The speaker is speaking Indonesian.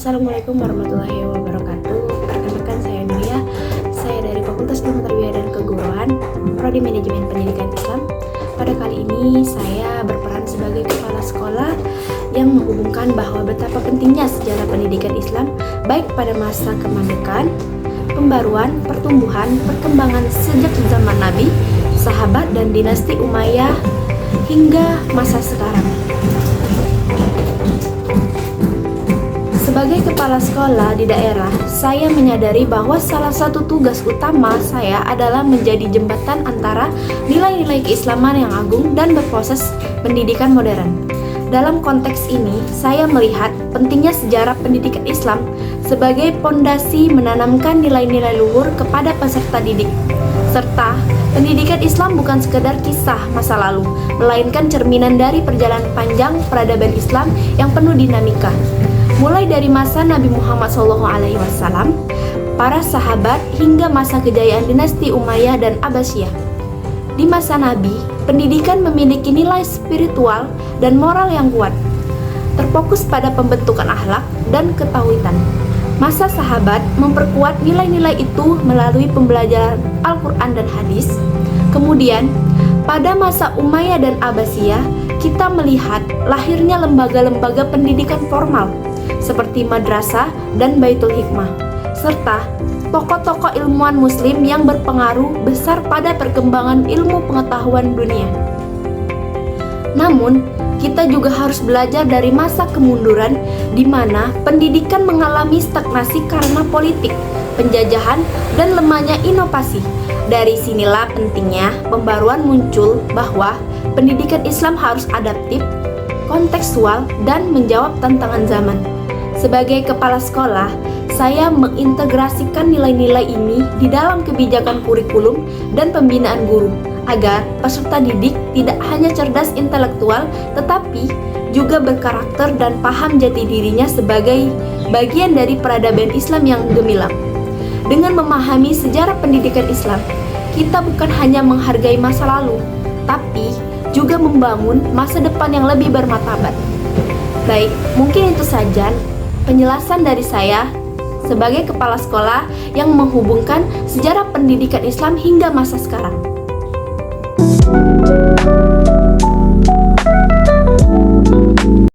Assalamualaikum warahmatullahi wabarakatuh. Rekan-rekan, saya Nuria. Saya dari Fakultas Ilmu Tarbiyah dan Keguruan, Prodi Manajemen Pendidikan Islam. Pada kali ini saya berperan sebagai kepala sekolah yang menghubungkan bahwa betapa pentingnya sejarah pendidikan Islam baik pada masa kemerdekaan, pembaruan, pertumbuhan, perkembangan sejak zaman Nabi, sahabat dan dinasti Umayyah hingga masa sekarang. Sebagai kepala sekolah di daerah, saya menyadari bahwa salah satu tugas utama saya adalah menjadi jembatan antara nilai-nilai keislaman yang agung dan berproses pendidikan modern. Dalam konteks ini, saya melihat pentingnya sejarah pendidikan Islam sebagai pondasi menanamkan nilai-nilai luhur kepada peserta didik. Serta, pendidikan Islam bukan sekedar kisah masa lalu, melainkan cerminan dari perjalanan panjang peradaban Islam yang penuh dinamika. Mulai dari masa Nabi Muhammad SAW, para sahabat hingga masa kejayaan dinasti Umayyah dan Abbasiyah. Di masa Nabi, pendidikan memiliki nilai spiritual dan moral yang kuat, terfokus pada pembentukan akhlak dan ketauhidan. Masa sahabat memperkuat nilai-nilai itu melalui pembelajaran Al-Quran dan hadis. Kemudian, pada masa Umayyah dan Abbasiyah, kita melihat lahirnya lembaga-lembaga pendidikan formal seperti madrasah dan baitul hikmah, serta tokoh-tokoh ilmuwan muslim yang berpengaruh besar pada perkembangan ilmu pengetahuan dunia. Namun, kita juga harus belajar dari masa kemunduran di mana pendidikan mengalami stagnasi karena politik, penjajahan, dan lemahnya inovasi. Dari sinilah pentingnya pembaruan muncul bahwa pendidikan Islam harus adaptif, kontekstual, dan menjawab tantangan zaman. Sebagai kepala sekolah, saya mengintegrasikan nilai-nilai ini di dalam kebijakan kurikulum dan pembinaan guru, agar peserta didik tidak hanya cerdas intelektual, tetapi juga berkarakter dan paham jati dirinya sebagai bagian dari peradaban Islam yang gemilang. Dengan memahami sejarah pendidikan Islam, kita bukan hanya menghargai masa lalu, tapi juga membangun masa depan yang lebih bermartabat. Baik, mungkin itu saja penjelasan dari saya sebagai kepala sekolah yang menghubungkan sejarah pendidikan Islam hingga masa sekarang.